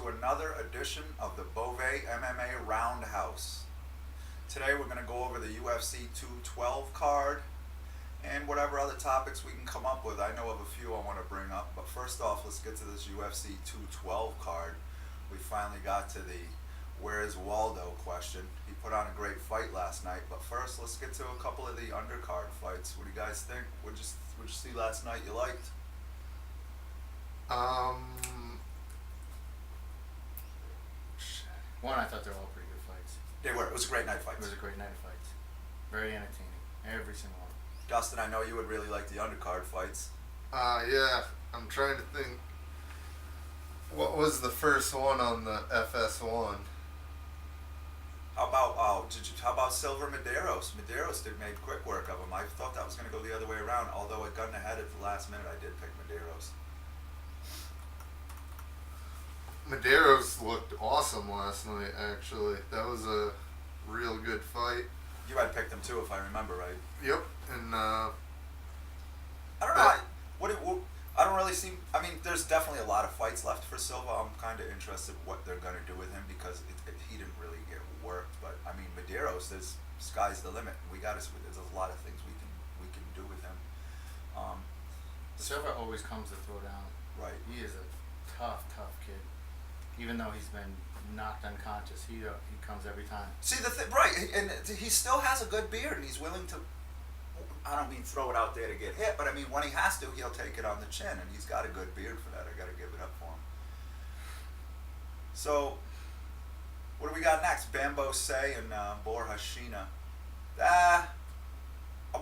to another edition of the Boisvert MMA Roundhouse. Today we're going to go over the UFC 212 card and whatever other topics we can come up with. I know of a few I want to bring up, but first off, let's get to this UFC 212 card. We finally got to the "Where's Waldo" question. He put on a great fight last night, but first let's get to a couple of the undercard fights. What do you guys think? What'd you see last night you liked? One, I thought they were all pretty good fights. They were. It was a great night of fights. It was a great night of fights. Very entertaining. Every single one. Dustin, I know you would really like the undercard fights. Yeah. I'm trying to think. What was the first one on the FS1? How about Silver Medeiros? Medeiros made quick work of him. I thought that was going to go the other way around, although it got ahead at the last minute. I did pick Medeiros. Medeiros looked awesome last night, actually. That was a real good fight. You had picked him too, if I remember right. Yep, and I don't know. I don't really see. I mean, there's definitely a lot of fights left for Silva. I'm kind of interested in what they're going to do with him because he didn't really get worked. But I mean, Medeiros, sky's the limit. There's a lot of things we can do with him. Silva always comes to throw down. Right. He is a tough kid. Even though he's been knocked unconscious, he comes every time. See right, and he still has a good beard, and he's willing to. I don't mean throw it out there to get hit, but I mean when he has to, he'll take it on the chin, and he's got a good beard for that. I got to give it up for him. So, what do we got next? Bambo Say and Borrachina. I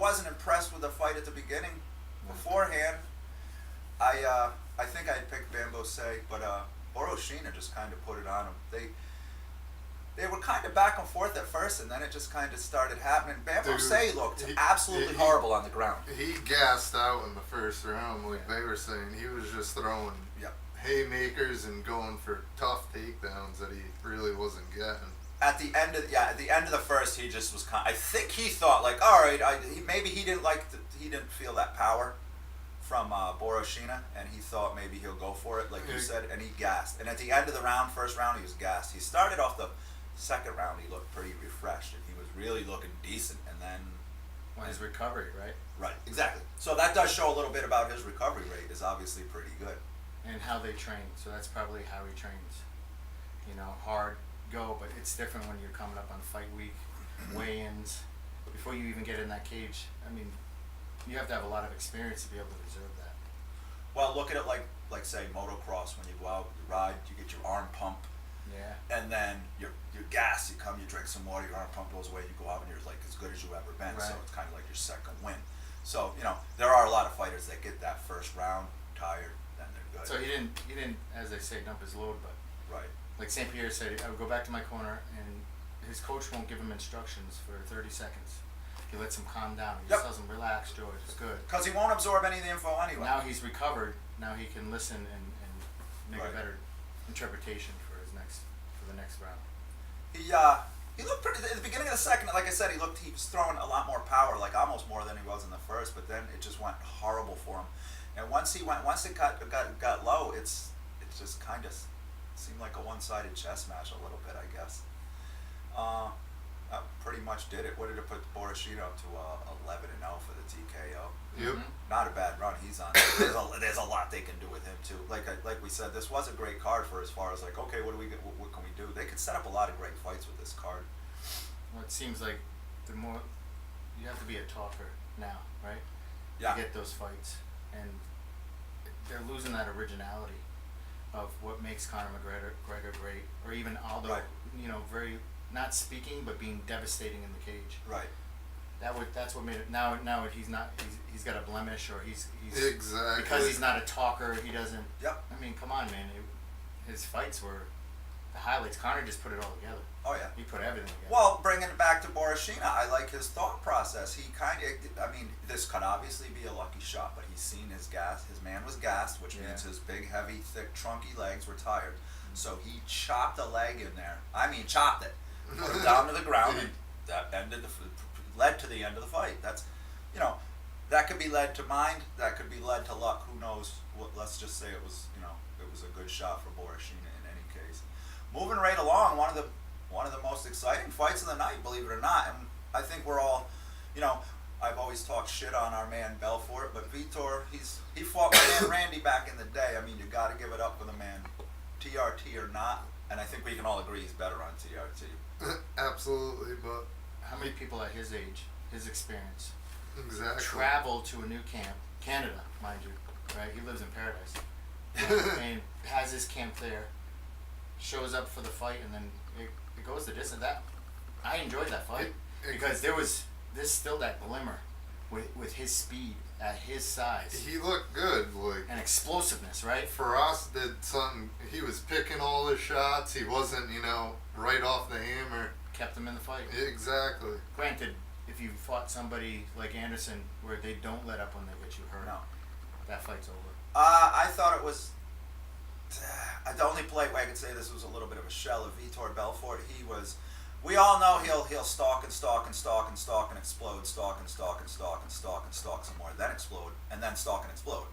wasn't impressed with the fight at the beginning. Beforehand, I think I had picked Bambo Say, but Borrachina just kind of put it on him. They were kind of back and forth at first, and then it just kind of started happening. Bambo Say looked absolutely horrible on the ground. he gassed out in the first round, like they were saying. He was just throwing haymakers and going for tough takedowns that he really wasn't getting. At the end of the first, he just was I think he thought like, all right, maybe he didn't feel that power from Borrachina, and he thought maybe he'll go for it, like you said, and he gassed. And at the end of the first round, he was gassed. He started off the second round, he looked pretty refreshed, and he was really looking decent, and then... His recovery, right? Right, exactly. So that does show a little bit about his recovery rate is obviously pretty good. And how they train, so that's probably how he trains. Hard, go, but it's different when you're coming up on fight week, weigh-ins, before you even get in that cage. I mean, you have to have a lot of experience to be able to deserve that. Well, look at it like say motocross. When you go out, you ride, you get your arm pump. Yeah. And then you're gas. You come, you drink some water, your arm pump goes away. You go out and you're like as good as you've ever been. Right. So it's kind of like your second win. So there are a lot of fighters that get that first round tired, then they're good. So he didn't, as they say, dump his load, but Right. like St. Pierre said, I would go back to my corner, and his coach won't give him instructions for 30 seconds. He lets him calm down. He just tells him, relax, George, it's good. Because he won't absorb any of the info anyway. Now he's recovered. Now he can listen and make a better interpretation for the next round. He looked pretty at the beginning of the second. Like I said, he was throwing a lot more power, like almost more than he was in the first. But then it just went horrible for him. And once it got low, it just kind of seemed like a one-sided chess match a little bit, I guess. That pretty much did it. What did it put Borrachina up to? 11-0 for the TKO. Yep. Not a bad run he's on. There's a lot they can do with him too. Like we said, this was a great card for as far as like, okay, what can we do? They could set up a lot of great fights with this card. Well, it seems like the more you have to be a talker now, right? Yeah. To get those fights, and they're losing that originality of what makes Conor McGregor great, or even Aldo. Right. Very not speaking but being devastating in the cage. Right. That's what made it. Now he's got a blemish, or he's exactly because he's not a talker. He doesn't. Yep. I mean, come on, man. His fights were the highlights. Conor just put it all together. Oh yeah. He put everything together. Well, bringing it back to Borrachina, I like his thought process. He I mean, this could obviously be a lucky shot, but he's seen his gas. His man was gassed, which means his big, heavy, thick, trunky legs were tired. So he chopped a leg in there. I mean, chopped it. Put him down to the ground, and that led to the end of the fight. That's, that could be led to mind. That could be led to luck. Who knows? Let's just say it was a good shot for Borrachina in any case. moving right along, one of the most exciting fights of the night, believe it or not. And I think we're all, you know, I've always talked shit on our man Belfort, but Vitor, he fought my man Randy back in the day. I mean, you got to give it up for the man, TRT or not. And I think we can all agree he's better on TRT. Absolutely, but How many people at his age, his experience, exactly. travel to a new camp, Canada, mind you, right? He lives in paradise, and has his camp there, shows up for the fight, and then it goes the distance. That I enjoyed that fight because there's still that glimmer with his speed at his size He looked good, like. and explosiveness, right? Faraz did something. He was picking all his shots. He wasn't, right off the hammer. Kept him in the fight. Exactly. Granted, if you fought somebody like Anderson where they don't let up when they get you hurt, No. that fight's over. I thought it was. The only polite way I could say this was a little bit of a shell of Vitor Belfort. He was. We all know he'll stalk and stalk and stalk and stalk and explode, stalk and stalk and stalk and stalk and stalk some more, then explode, and then stalk and explode.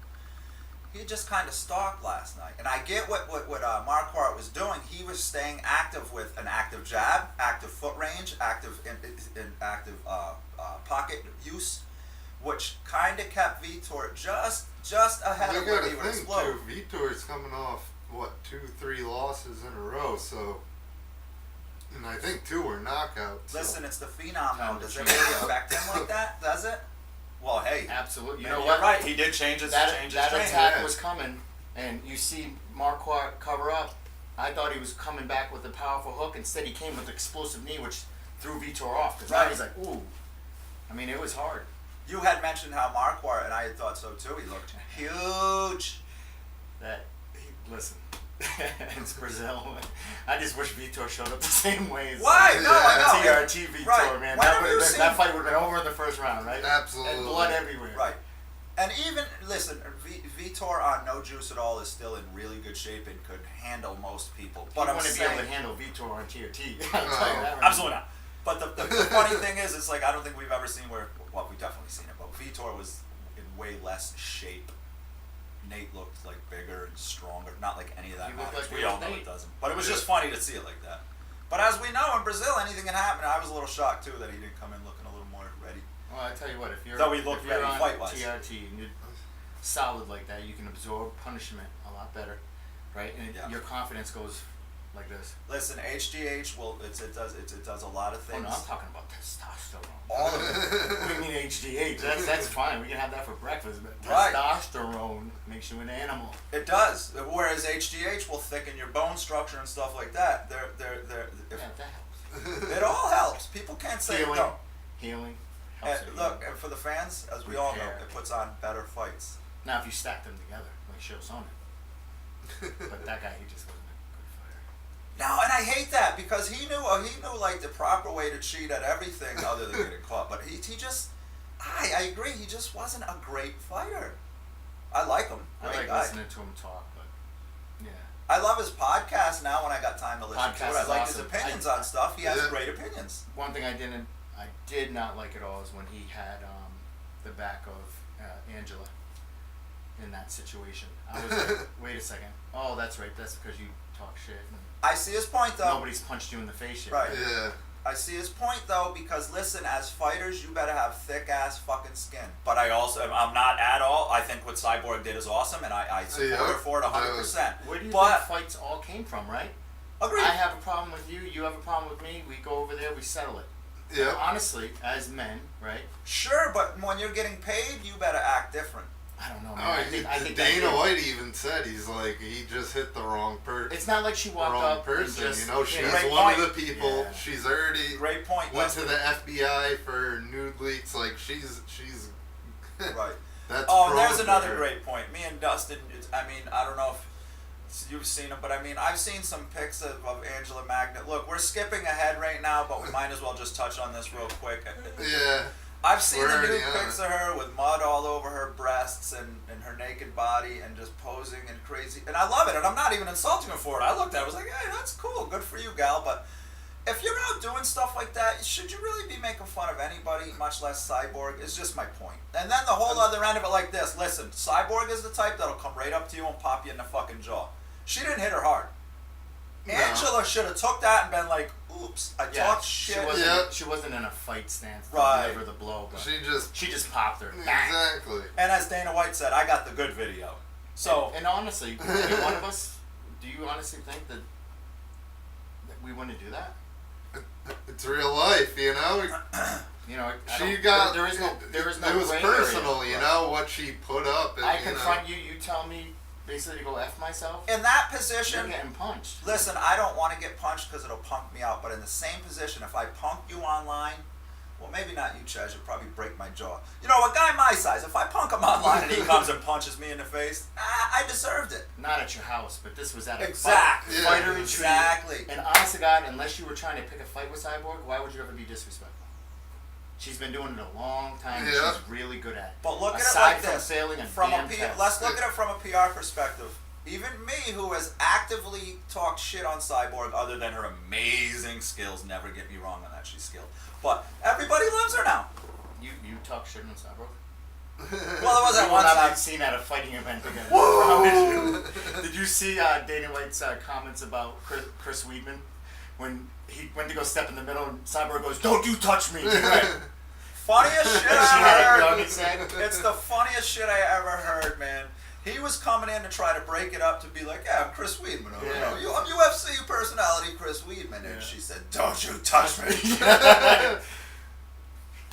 He just kind of stalked last night, and I get what Marquardt was doing. He was staying active with an active jab, active foot range, active pocket use, which kind of kept Vitor just ahead of where he would explode. Too, Vitor's coming off 2-3 losses in a row, so. And I think 2 were knockouts. So. Listen, it's the phenom No, though. Does the it really affect him like that? Does it? Well, hey. Absolutely. You maybe know you're what? right. He did change his That training. attack yeah. was coming, and you see Marquardt cover up. I thought he was coming back with a powerful hook. Instead, he came with an explosive knee, which threw Vitor off. Because Right. now he's like, ooh. I mean, it was hard. You had mentioned how Marquardt, and I had thought so too. He looked huge. Listen, it's Brazil. I just wish Vitor showed up the same way as Why? No, I know. TRT Vitor, Right. man. Whenever That fight would have been over in the first round, right? Absolutely. And blood everywhere. Right. And even, listen, Vitor on no juice at all is still in really good shape and could handle most people. But I'm wouldn't be saying, able to handle Vitor on TRT. I'll tell you that right absolutely not. But the funny thing is, it's like I don't think we've ever seen well, we've definitely seen it, but Vitor was in way less shape. Nate looked like bigger and stronger. Not like any of that He looked matters. like We real all know Nate. it doesn't. But it was just funny to see it like that. But as we know, in Brazil, anything can happen. I was a little shocked too that he didn't come in looking a little more ready. Well, I tell you what, if you're, Though he looked if you're ready on fight-wise. TRT and you're solid like that, you can absorb punishment a lot better, right? And Yeah. your confidence goes like this. Listen, HGH it does a lot of Oh things. no, I'm talking about testosterone. All of it. What do you mean HGH? That's fine. We can have that for breakfast, but Right. testosterone makes you an animal. It does. Whereas HGH will thicken your bone structure and stuff like that. Yeah, that helps. It all helps. People can't say it Healing, don't. healing helps. it, Look, yeah. and for the fans, as we all know, Repair. it puts on better fights. Now if you stack them together, like Shosona, but that guy, he just wasn't a good fighter. No, and I hate that because he knew like the proper way to cheat at everything other than getting caught. But he just, I agree, he just wasn't a great fighter. I like him. I Great like guy. listening to him talk, but yeah. I love his podcast now when I got time to listen to Podcast it. I is like awesome. his opinions on stuff. He has Yeah. great opinions. One thing I did not like at all is when he had the back of Angela in that situation. I was like, wait a second. Oh, that's right. That's because you talk shit. And I see his point though. nobody's punched you in the face yet. Right. Yeah. I see his point though, because listen, as fighters, you better have thick ass fucking skin. But I'm not at all. I think what Cyborg did is awesome, and I support her for it 100%. Where do you But think fights all came from, right? agreed. I have a problem with you. You have a problem with me. We go over there. We settle it. Yeah. Honestly, as men, right? Sure, but when you're getting paid, you better act different. I don't know, man. Oh, I think Dana that- White even said he just hit the wrong person. It's not like she walked Wrong up person. and just, She's Great one point. of the people. Yeah. She's already Great point. went to Dustin. the FBI for nude leaks. Like she's. Right. That's Oh, and prone there's to another her. great point. Me and Dustin, I don't know if you've seen him, but I've seen some pics of Angela Magnet. Look, we're skipping ahead right now, but we might as well just touch on this real quick. Yeah. I've seen We're the already nude on pics of her with mud all over her breasts and her naked body and just posing and crazy. And I love it, and I'm not even insulting her for it. I looked at it, I was like, hey, that's cool, good for you, gal. But if you're out doing stuff like that, should you really be making fun of anybody, much less Cyborg? Is just my point. And then the whole other end of it like this. Listen, Cyborg is the type that'll come right up to you and pop you in the fucking jaw. She didn't hit her hard. No. Angela should have took that and been like, oops, I talked shit. She wasn't in a fight stance to Right. deliver the blow, but She just popped her. exactly. And as Dana White said, I got the good video. So and honestly, any one of us, do you honestly think that we wouldn't do that? It's real life, you know. You know, there is no It was gray personal, area. you know, what she put up. I confront you. You tell me basically to go F myself. in that You're position, getting punched. listen, I don't want to get punched because it'll punk me out. But in the same position, if I punk you online, well, maybe not you, Chaz. You'll probably break my jaw. You know, a guy my size, if I punk him online and he comes and punches me in the face, I deserved it. Not at your house, but this was at a Exactly. fighter Yeah. retreat. Exactly. And honest to God, unless you were trying to pick a fight with Cyborg, why would you ever be disrespectful? She's been doing it a long time. And Yeah. she's really good at it. But look at it Aside like from this. failing a From damn a P- test. let's look at it from a PR perspective. Even me, who has actively talked shit on Cyborg, other than her amazing skills, never get me wrong on that, she's skilled. But everybody loves her now. You talk shit on Cyborg. Well, it wasn't We will one not time. be seen at a fighting event again. I promise you. Did you see Dana White's comments about Chris Weidman when he went to go step in the middle and Cyborg goes, "Don't you touch me!" He went, Funniest shit she I had ever a gun, heard. he said. It's the funniest shit I ever heard, man. He was coming in to try to break it up to be like, yeah, I'm Chris Weidman. Yeah. I'm UFC personality Chris Weidman. And Yeah. she said, don't you touch me.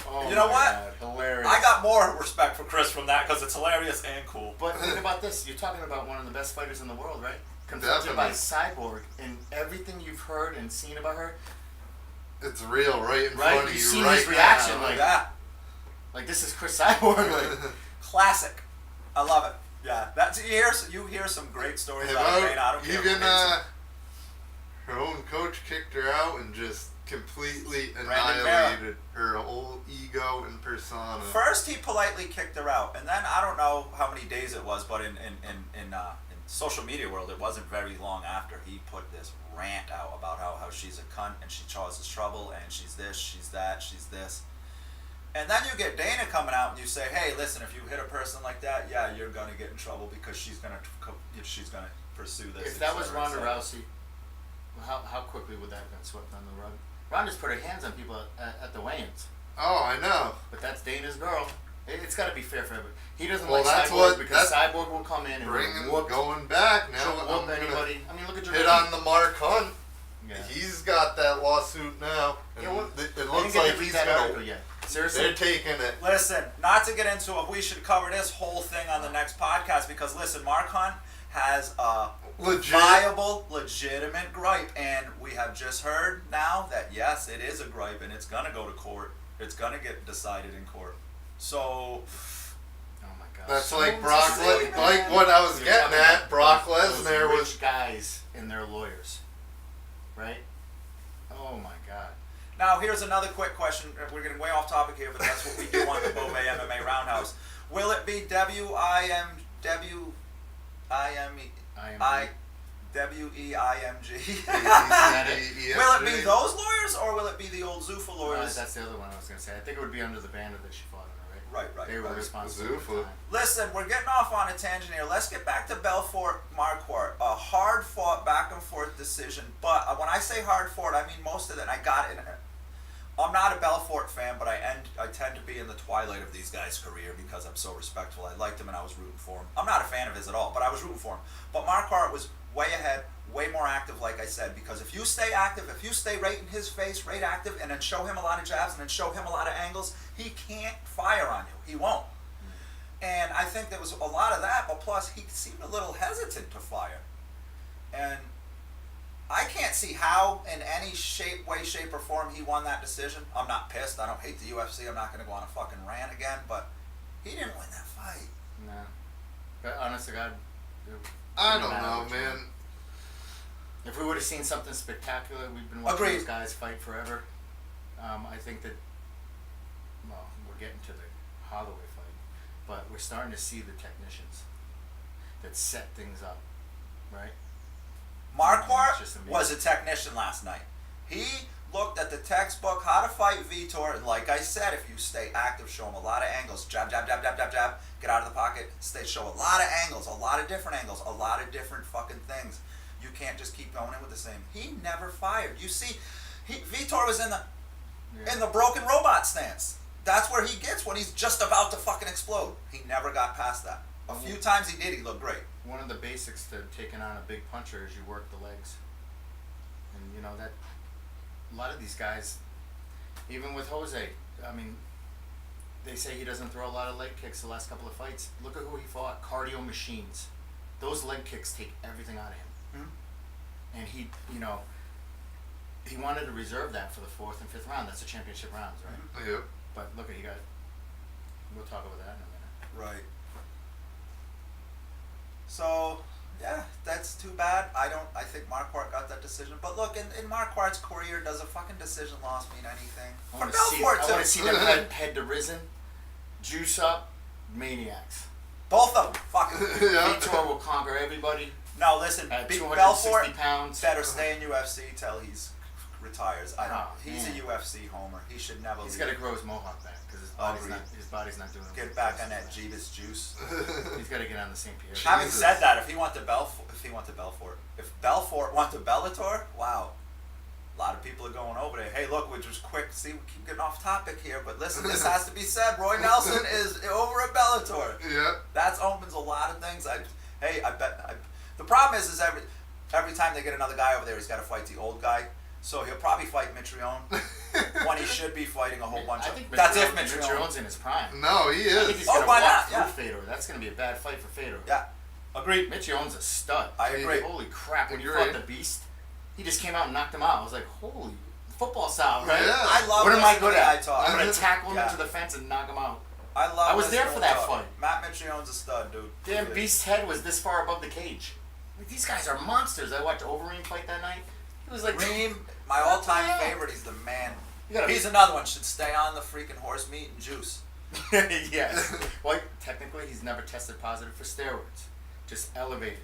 Oh You know my what? God, hilarious. I got more respect for Chris from that because it's hilarious and cool. But think about this. You're talking about one of the best fighters in the world, right? Confronted by Cyborg, and everything you've heard and seen about her, It's real, right in Right? front of You've you, seen right his reaction, now. like- Yeah, like this is Chris Cyborg. Like, classic. I love it. Yeah, that's you hear some great stories out of Dana. I don't care. Even who makes them. her own coach kicked her out and just completely Brandon annihilated her whole ego and persona. First, he politely kicked her out, and then I don't know how many days it was, but in social media world, it wasn't very long after he put this rant out about how she's a cunt and she causes trouble and she's this, she's that, she's this. And then you get Dana coming out and you say, hey, listen, if you hit a person like that, yeah, you're gonna get in trouble because she's gonna pursue this. if that et was cetera, et Ronda cetera. Rousey, how quickly would that have been swept under the rug? Ronda's put her hands on people at the weigh-ins, Oh, I know. but that's Dana's girl. It's got to be fair for everybody. He doesn't Well, like that's Cyborg what- because that's- Cyborg will come in and Bringing, whoop, going back she'll now. whoop I'm gonna anybody. I mean, look at hit Jermaine. on the Mark Hunt. Yeah. He's got that lawsuit now. And Yeah, well, it I didn't looks get like to read he's that article gonna. yet. Seriously. They're taking it. Listen, not to get into it, we should cover this whole thing on the next podcast because listen, Mark Hunt has a Legit. viable, legitimate gripe, and we have just heard now that yes, it is a gripe, and it's gonna go to court. It's gonna get decided in court. So, Oh my God. That's So like Brock. insane, Like man. what I was You're getting talking at. about Brock those Lesnar rich was. guys and their lawyers, right? Oh my God. now here's another quick question. We're getting way off topic here, but that's what we do on the Boisvert MMA Roundhouse. Will it be WEIMG? Will it be those lawyers or will it be the old Zuffa lawyers? That's the other one I was gonna say. I think it would be under the banner that she fought under, right? Right. They were right. responsible at the Zuffa. time. Listen, we're getting off on a tangent here. Let's get back to Belfort Marquardt. A hard fought back and forth decision. But when I say hard fought, I mean most of it. I got it. I'm not a Belfort fan, but I tend to be in the twilight of these guys' career because I'm so respectful. I liked him and I was rooting for him. I'm not a fan of his at all, but I was rooting for him. But Marquardt was way ahead, way more active, like I said, because if you stay active, if you stay right in his face, right active, and then show him a lot of jabs and then show him a lot of angles, he can't fire on you. He won't. And I think there was a lot of that, but plus he seemed a little hesitant to fire. And I can't see how, in any way, shape, or form, he won that decision. I'm not pissed. I don't hate the UFC. I'm not going to go on a fucking rant again, but he didn't win that fight. No. But honest to God, I didn't don't matter know, which man. one. If we would have seen something spectacular, we've been watching Agreed. those guys fight forever. I think that, well, we're getting to the Holloway fight, but we're starting to see the technicians that set things up, right? Marquardt It's just amazing. was a technician last night. He looked at the textbook, How to Fight Vitor, and like I said, if you stay active, show him a lot of angles. Jab, jab, jab, jab, jab, jab. Get out of the pocket. Show a lot of angles, a lot of different angles, a lot of different fucking things. You can't just keep going in with the same. He never fired. You see, Vitor was in the broken robot stance. That's where he gets when he's just about to fucking explode. He never got past that. A few times he did. He looked great. One of the basics to taking on a big puncher is you work the legs, and you know that a lot of these guys, even with Jose, I mean, they say he doesn't throw a lot of leg kicks the last couple of fights. Look at who he fought. Cardio machines. Those leg kicks take everything out of him. Mm-hmm. And he, you know, he wanted to reserve that for the 4th and 5th round. That's the championship rounds, right? Yep. But look at, he got, we'll talk about that in a minute. Right. So, yeah, that's too bad. I think Marquardt got that decision. But look, in Marquardt's career, does a fucking decision loss mean anything? I For want to Belfort, see too. them head to Risen, juice up, maniacs. Both of them. Fucking. Yeah. Vitor will conquer everybody No, listen, at Big 260 Belfort pounds. better stay in UFC till he's retires. I don't. Oh, He's man. a UFC homer. He should never He's leave. got to grow his mohawk back because his body's not doing it. Get back on that Jeebus juice. He's got to get on the same page. Having Jesus. said that, if Belfort went to Bellator, wow. A lot of people are going over there. Hey, look, we're just quick. See, we keep getting off topic here, but listen, this has to be said. Roy Nelson is over at Bellator. Yeah. That opens a lot of things. The problem is every time they get another guy over there, he's got to fight the old guy. So he'll probably fight Mitrione when he should be fighting a whole bunch of. That's if Mitrione. Mitrione's in his prime. No, he I think is. he's Oh, going to why walk not? through Yeah. Fedor. That's going to be a bad fight for Fedor. Yeah, agreed. Mitrione's a stud. I agree. Holy crap! When you Agree. fought the Beast, he just came out and knocked him out. I was like, holy football style, right? Yeah. I love. What am I listening good to at? guy talk. I'm going to tackle him Yeah. into the fence and knock him out. I love. I was there listening for to that talk. fight. Matt Mitrione's a stud, dude. Damn, He is. Beast's head was this far above the cage. Like, these guys are monsters. I watched Overeem fight that night. He was like, Reem, my all-time Yeah. favorite. He's the man. You gotta He's another one. Should stay on the freaking horse meat and juice. yes. Well, technically, he's never tested positive for steroids. Just elevated.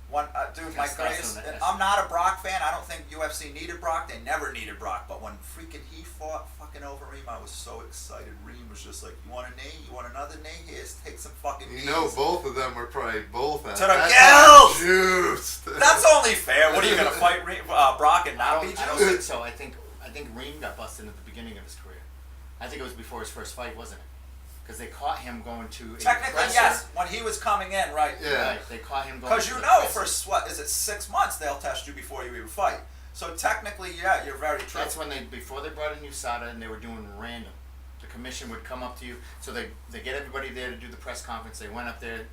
Dude, my Testosterone, greatest. that's- I'm not a Brock fan. I don't think UFC needed Brock. They never needed Brock. But when freaking he fought fucking over Reem, I was so excited. Reem was just like, "You want a knee? You want another knee? Here's take some fucking." You knees." know, both of them were probably both at To the that gills! time juiced. That's only fair. What are you gonna fight Brock and not be I don't juiced? think so. I think Reem got busted at the beginning of his career. I think it was before his first fight, wasn't it? Because they caught him going to a Technically, presser. yes. When he was coming in, right? Yeah. Right, they caught him going. Because to you the know, presser. for what is it, 6 months they'll test you before you even fight. So technically, yeah, you're very true. That's when before they brought in USADA and they were doing random. The commission would come up to you, so they get everybody there to do the press conference. They went up there,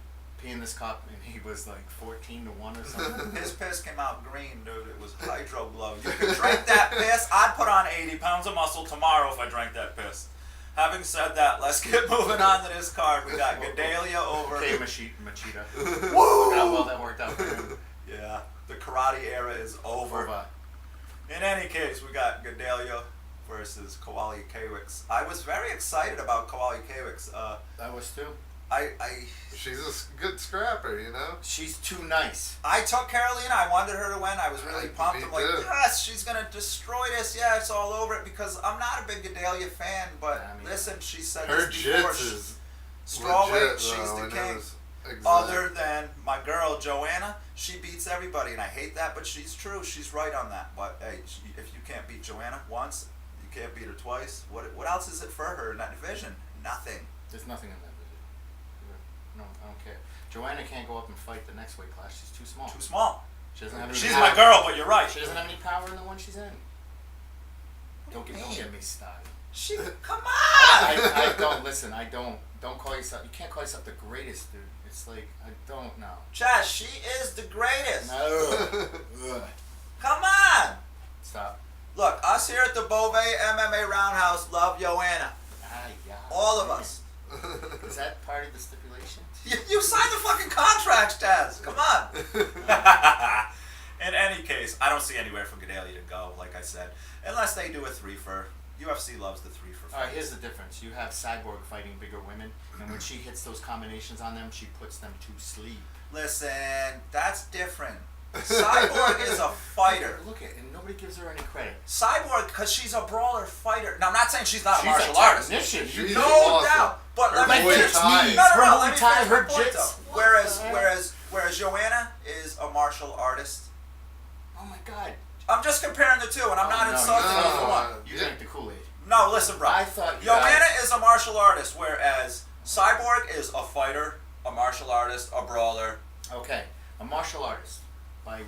peeing this cup, and he was like 14-1 or something. His piss came out green, dude. It was hydro glow. You could drink that piss. I'd put on 80 pounds of muscle tomorrow if I drank that piss. Having said that, let's get moving on to this card. We got Gedalia over. Okay, Machida. Woo! Look how well that worked out for him. Yeah, the karate era is over. In any case, we got Gedalia versus Kowali Kawix. I was very excited about Kowali Kawix. I was too. She's good scrapper, you know? She's too nice. I took Carolina. I wanted her to win. I was really pumped. Me I'm like, too. yes, she's going to destroy this. Yeah, it's all over it because I'm not a big Gedalia fan, but I mean, listen, she said Her this before. jits is Strawweight, legit, she's though, the and it king. was exact. Other than my girl, Joanna, she beats everybody, and I hate that, but she's true. She's right on that. But, hey, if you can't beat Joanna once, you can't beat her twice. What else is it for her in that division? Nothing. There's nothing in that division. No, I don't care. Joanna can't go up and fight the next weight class. She's too small. Too small. She doesn't have any She's power. my girl, but you're right. She doesn't have any power in the one she's in. Don't do you get mean? me started. Come on! I don't listen. I don't call yourself. You can't call yourself the greatest, dude. It's like I don't know. CHAZ, she is the greatest. No. Ugh. Come on! Stop. Look, us here at the Boisvert MMA Roundhouse love Joanna. Ah, yeah. All of us. Is that part of the stipulation? You signed the fucking contracts, CHAZ. Come on. In any case, I don't see anywhere for Gedalia to go, like I said, unless they do a 3-for. UFC loves the 3-for. All right, here's the difference. You have Cyborg fighting bigger women, and when she hits those combinations on them, she puts them to sleep. Listen, that's different. Cyborg is a fighter. Look at, and nobody gives her any credit. Cyborg, because she's a brawler fighter. Now, I'm not saying she's not She's a martial a artist. technician. She's No awesome. doubt. But Her let me Muay finish. Thai. No, Her let me Muay Thai, finish her my point, jits. though. Whereas Joanna is a martial artist, God. I'm just comparing the two, and I'm not insulting either one. You drank the Kool-Aid. No, listen, bro. I thought Joanna is a martial artist, whereas Cyborg is a fighter, a martial artist, a brawler. Okay, a martial artist. By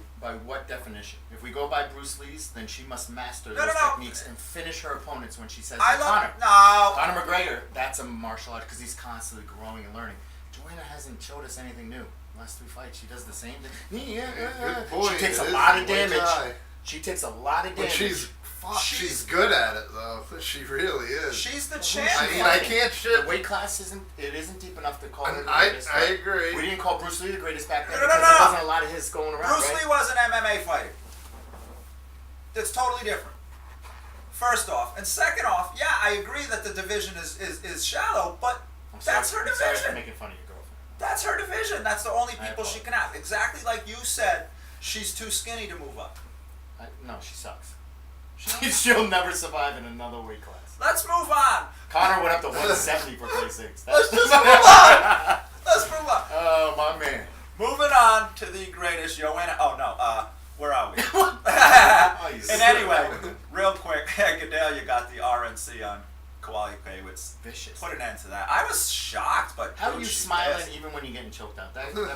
what definition? If we go by Bruce Lee's, then she must master those techniques and finish her opponents when she says, Conor McGregor, that's a martial artist because he's constantly growing and learning. Joanna hasn't showed us anything new. Last 3 fights, she does the same thing. Good point. She takes a lot of damage. She takes a lot of damage. But she's good at it though. She really is. She's the champion. I mean, I can't shit. The weight class isn't deep enough to call her the I greatest. I agree. We didn't call Bruce Lee the greatest back then No. because there wasn't a lot of his going around. Bruce Lee was an MMA fighter. That's totally different. First off, and second off, yeah, I agree that the division is shallow, but that's her division. I'm sorry for making fun of your girlfriend. That's her division. That's the only people she can have. Exactly like you said, she's too skinny to move up. No, she sucks. She'll never survive in another weight class. Let's move on. Conor went up to 170 for Christ's sakes. Let's just move on. Let's move on. Oh, my man. Moving on to the greatest Joanna. Oh no, where are we? And anyway, real quick, Goodell, you got the RNC on Kawhi Paywitz. Vicious. Put an end to that. I was shocked, but how are dude, you she's smiling pissed. even when you're getting choked out? That girl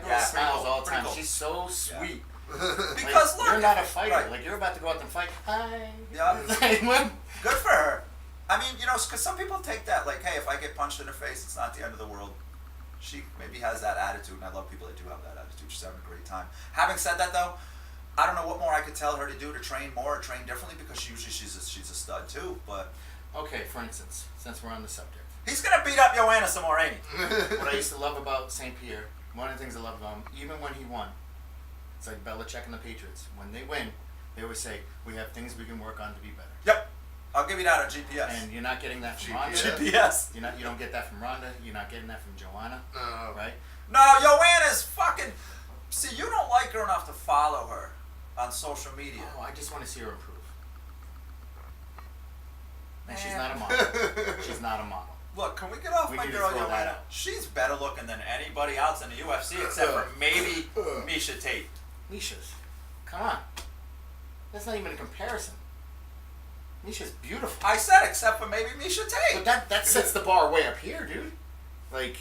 Yeah, smiles all the pretty time. cool. She's so sweet. Because like, look, you're not a fighter. right. Like you're about to go out and fight. Hi. Yeah. What? Good for her. I mean, you know, because some people take that like, hey, if I get punched in the face, it's not the end of the world. She maybe has that attitude, and I love people that do have that attitude. She's having a great time. Having said that, though, I don't know what more I could tell her to do to train more or train differently because usually she's a stud too. But okay, for instance, since we're on the subject, he's gonna beat up Joanna some more, ain't he? what I used to love about St. Pierre, one of the things I loved about him, even when he won, it's like Belichick and the Patriots. When they win, they always say, "We have things we can work on to be better." Yep, I'll give you that on GPS. And you're not getting that from Ronda. GPS. You don't get that from Ronda. You're not getting that from Joanna. Right? No, Joanna's fucking. See, you don't like her enough to follow her on social media. Oh, I just want to see her improve. And she's not a model. She's not a model. Look, can we get off my girl Joanna? She's better looking than anybody else in the UFC except for maybe Misha Tate. Misha's. Come on. That's not even a comparison. Misha's beautiful. I said except for maybe Misha Tate. But that sets the bar way up here, dude. Like,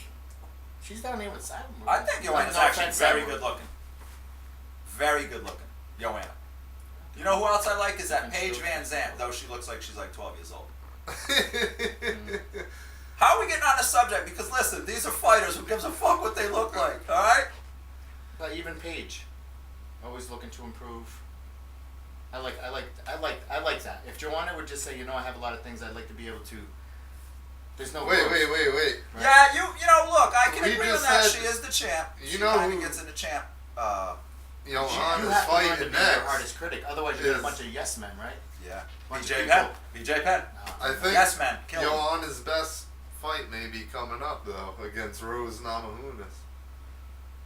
she's down there with Cyber. I think Joanna's actually very good looking. Very good looking. Joanna. You know who else I like is that Paige Van Zandt, though she looks like she's like 12 years old. How are we getting on the subject? Because listen, these are fighters. Who gives a fuck what they look like? All right. But even Paige, always looking to improve. I like that. If Joanna would just say, you know, I have a lot of things I'd like to be able to. There's no. Wait. Right? Yeah, you know, look, I can agree with that. Said, she is the champ. You she know kind who of gets in the champ. You have to learn to be your hardest critic. Otherwise, you get a bunch of yes men, right? Yeah. BJ Penn. I think yes man. Kill him. Joanna's best fight may be coming up though against Rose Namajunas.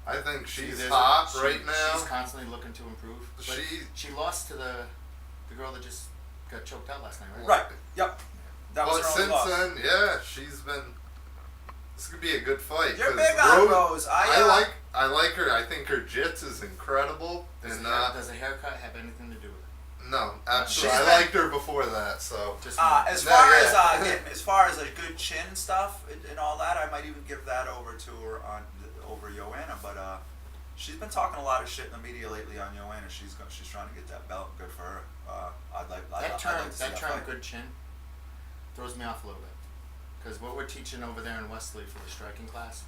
I think she's hot right now. She's constantly looking to improve. But she lost to the girl that just got choked out last night, right? Right. Yep. That was her only loss. Since then, yeah, she's been. This could be a good fight. You're big on Rose. I like her. I think her jits is incredible. Does the haircut have anything to do with it? No, absolutely. I liked her before that. So as far as a good chin stuff and all that, I might even give that over to her over Joanna. But she's been talking a lot of shit in the media lately on Joanna. She's trying to get that belt. Good for her. That term good chin throws me off a little bit because what we're teaching over there in Wesley for the striking class,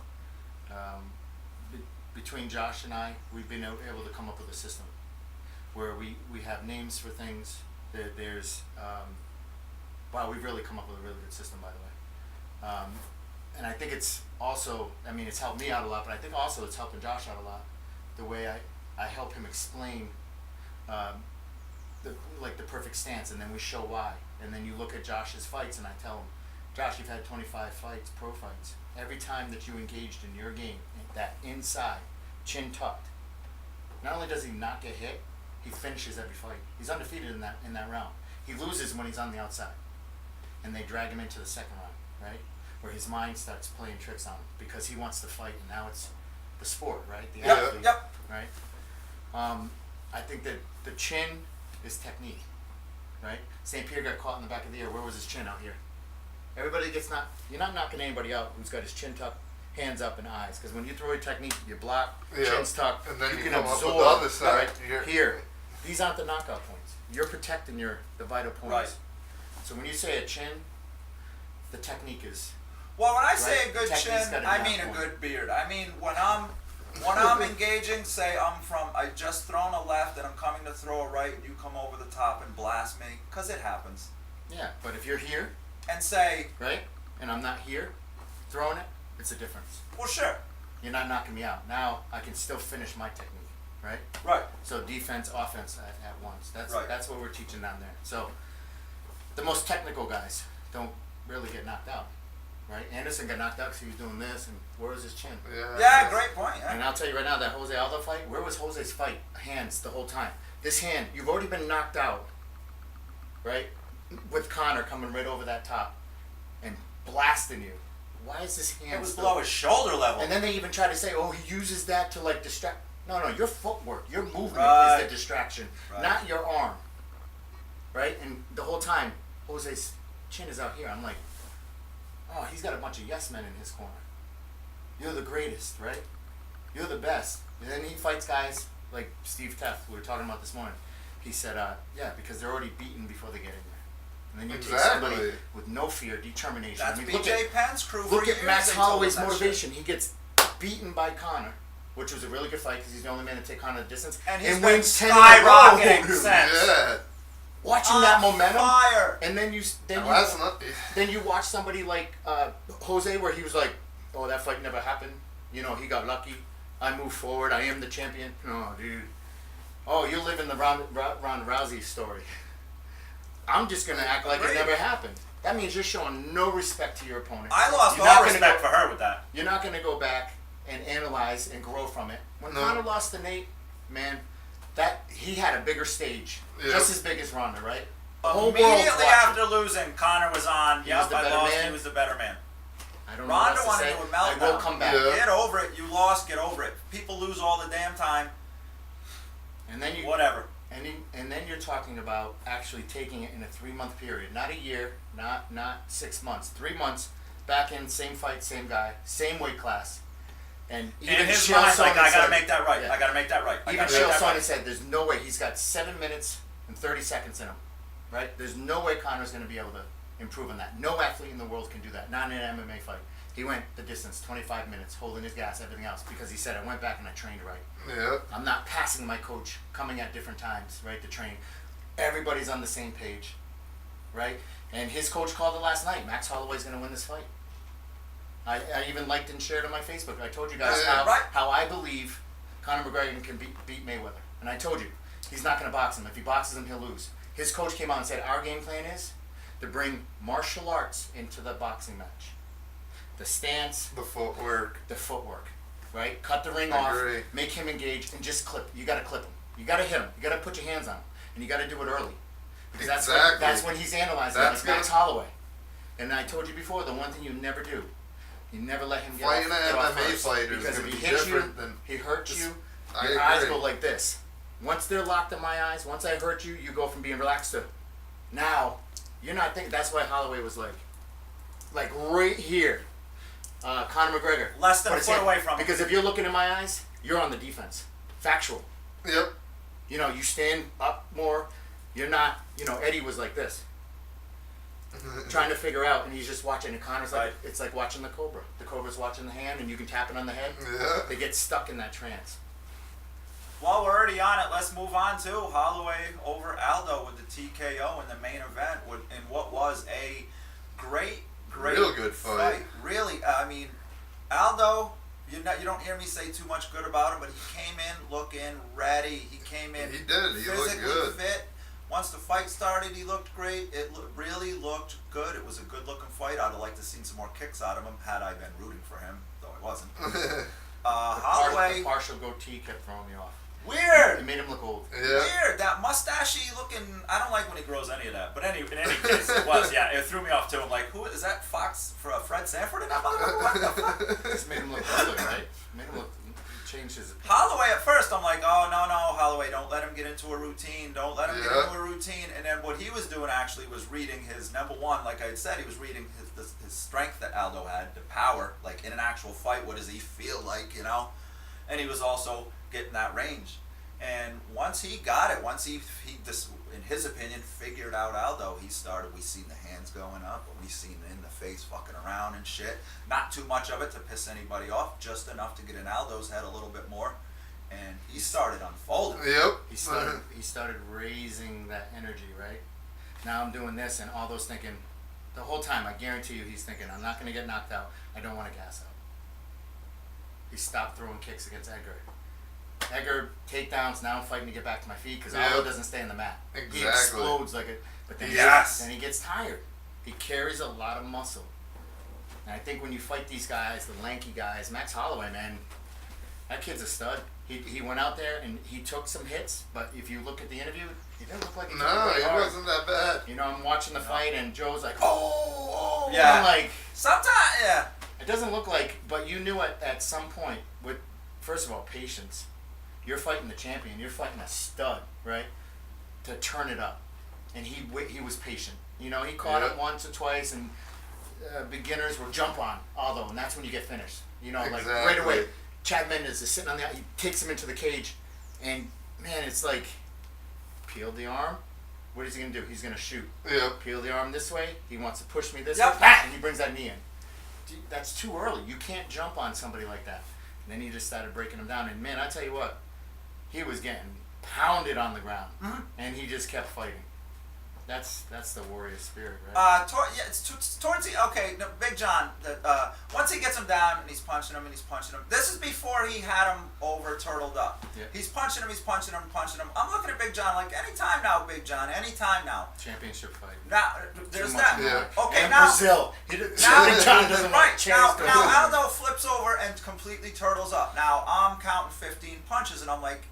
between Josh and I, we've been able to come up with a system where we have names for things. There's wow, we've really come up with a really good system, by the way. And I think it's also, I mean, it's helped me out a lot, but I think also it's helping Josh out a lot. The way I help him explain the perfect stance, and then we show why. And then you look at Josh's fights, and I tell him, Josh, you've had 25 fights, pro fights. Every time that you engaged in your game, that inside, chin tucked, not only does he not get hit, he finishes every fight. He's undefeated in that round. He loses when he's on the outside, and they drag him into the second round, right? Where his mind starts playing tricks on him because he wants to fight, and now it's the sport, right? The athlete, Yep. right? I think that the chin is technique, right? St. Pierre got caught in the back of the ear. Where was his chin? Out here. Everybody gets knocked. You're not knocking anybody out who's got his chin tucked, hands up, and eyes. Because when you throw a technique, you block, chin's tucked, and then you can come up absorb. with the other side. Right? Here, these aren't the knockout points. You're protecting the vital points. Right. So when you say a chin, the technique is. Well, when I Right. say a good Technique's chin, gotta be I on mean a point. good beard. I mean when I'm engaging, say I just thrown a left and I'm coming to throw a right, and you come over the top and blast me, cause it happens. Yeah, but if you're here, And say, right, and I'm not here, throwing it, it's a difference. well, sure, You're not knocking me out. Now I can still finish my technique, right? right, So defense, offense at once. Right. That's what we're teaching down there. So the most technical guys don't really get knocked out, right? Anderson got knocked out because he was doing this, and where was his chin? yeah, great point. And Yeah. I'll tell you right now, that Jose Aldo fight, where was Jose's fight? Hands the whole time. This hand, you've already been knocked out, right? With Connor coming right over that top and blasting you. Why is this hand It was still? below his shoulder level. And then they even try to say, oh, he uses that to like distract. No, your footwork, your movement Right. is the distraction, Right. not your arm. Right? And the whole time, Jose's chin is out here. I'm like, oh, he's got a bunch of yes men in his corner. You're the greatest, right? You're the best. And then he fights guys like Steve Teff, we were talking about this morning. He said, yeah, because they're already beaten before they get in there. And then you take somebody Exactly. with no fear, determination. That's I mean, look BJ at- Penn's crew for Look years. at Max they told us Holloway's that shit. motivation. He gets beaten by Connor, which was a really good fight because he's the only man to take Connor the distance. And he's been wins 10 in a row. skyrocketing since. Yeah. Watching that On momentum, fire. and then you then you watch somebody like Jose, where he was like, "Oh, that fight never happened. You know, he got lucky. I moved forward. I am the champion." No, dude. Oh, you're living the Ronda Rousey story. I'm just gonna act like it Agreed. never happened. That means you're showing no respect to your opponent. I lost You're not all gonna respect go- for her with that. You're not going to go back and analyze and grow from it. When No. Conor lost to Nate, man, that he had a bigger stage, Yeah. just as big as Ronda, right? The whole world's Immediately watching. after losing, Connor was on. He was Yep, the I better lost. man. He was the better man. I don't know Ronda what else to wanted say. to do a I will meltdown. come back. Yeah. Get over it. You lost. Get over it. People lose all the damn time. And then you Whatever. and then you're talking about actually taking it in a 3-month period, not a year, not 6 months, 3 months. Back in, same fight, same guy, same weight class, and even In his Chael mind, like, Sonnen I gotta said- make that right. Yeah. I gotta make that right. I Even gotta make Chael that Sonnen right. said, "There's no way he's got 7 minutes and 30 seconds in him, right? There's no way Connor's going to be able to improve on that. No athlete in the world can do that. Not in an MMA fight. He went the distance, 25 minutes, holding his gas, everything else, because he said, I went back and I trained right. Yeah. I'm not passing my coach, coming at different times, right, to train. Everybody's on the same page, right? And his coach called it last night. Max Holloway's going to win this fight. I even liked and shared on my Facebook. I told you guys Yeah, right. how I believe Conor McGregor can beat Mayweather. And I told you, he's not going to box him. If he boxes him, he'll lose. His coach came out and said, our game plan is to bring martial arts into the boxing match. The stance, The footwork. the footwork, right? Cut the ring I off, agree. make him engage, and just clip. You got to clip him. You got to hit him. You got to put your hands on him, and you got to do it early, because Exactly. that's when he's analyzing, That's like Max good. Holloway. And I told you before, the one thing you never do, you never let him get Fighting off, an get off MMA first, fighter is because gonna if he be hits you, different than he hurts just- you. I Your eyes agree. go like this. Once they're locked in my eyes, once I hurt you, you go from being relaxed to now. You're not thinking. That's why Holloway was like right here. Conor McGregor. Less than put a his foot hand- away from him. Because if you're looking in my eyes, you're on the defense. Factual. Yep. You know, you stand up more. You're not. You know, Eddie was like this, trying to figure out, and he's just watching. And Conor's like, Right. it's like watching the cobra. The cobra's watching the hand, and you can tap it on the head. Yeah. They get stuck in that trance. While we're already on it, let's move on to Holloway over Aldo with the TKO in the main event in what was a great Real good fight. Really, I mean, Aldo, you don't hear me say too much good about him, but he came in looking ready. He came in He did. He looked physically good. fit. Once the fight started, he looked great. It really looked good. It was a good-looking fight. I'd have liked to seen some more kicks out of him had I been rooting for him, though I wasn't. Holloway, The partial goatee kept throwing me off. weird. It made him look old. Yeah. Weird, that mustachy looking. I don't like when he grows any of that. But in any case, it was. Yeah, it threw me off too. I'm like, who is that? Fox for Fred Sanford in that motherfucker? What the fuck? Just made him look older, right? Made him look. Changed his. Holloway at first, I'm like, oh no, Holloway Aldo, hey, don't let him get into a routine. Don't let him get into a routine. And then what he was doing actually was reading his number one, like I had said, he was reading his strength that Aldo had, the power, like in an actual fight, what does he feel like, you know? And he was also getting that range. And once he got it, once he just, in his opinion, figured out Aldo, we seen the hands going up, and we seen in the face fucking around and shit. Not too much of it to piss anybody off, just enough to get in Aldo's head a little bit more. And he started unfolding. Yep. He started raising that energy, right? Now I'm doing this, and Aldo's thinking, the whole time, I guarantee you, he's thinking, I'm not going to get knocked out. I don't want to gas out. He stopped throwing kicks against Edgar. Edgar takedowns. Now I'm fighting to get back to my feet because Aldo doesn't stay on the mat. Exactly. He explodes like a. But then, then he gets tired. He carries a lot of muscle. And I think when you fight these guys, the lanky guys, Max Holloway, man, that kid's a stud. He went out there and he took some hits, but if you look at the interview, he didn't look like he took it really hard. Wasn't that bad. You know, I'm watching the fight and Joe's like, oh, yeah. I'm like, sometimes, yeah. It doesn't look like, but you knew at some point with, first of all, patience. You're fighting the champion. You're fighting a stud, right? To turn it up, and he was patient. You know, he caught it once or twice, and beginners will jump on Aldo, and that's when you get finished. You know, like right away. Chad Mendes is sitting on the he takes him into the cage, and man, it's like peeled the arm. What is he gonna do? He's gonna shoot. Yep. Peel the arm this way. He wants to push me this way, and he brings that knee in. That's too early. You can't jump on somebody like that. And then he just started breaking him down. And man, I tell you what, he was getting pounded on the ground, and he just kept fighting. That's the warrior spirit, right? It's towards the Big John. Once he gets him down and he's punching him. This is before he had him over turtled up. Yeah. He's punching him. I'm looking at Big John like anytime now, Big John, anytime now. Championship fight. Now there's that. Yeah. Okay, and now Brazil. Now Big John doesn't right want now Aldo flips over and completely turtles up. Now I'm counting 15 punches and I'm like,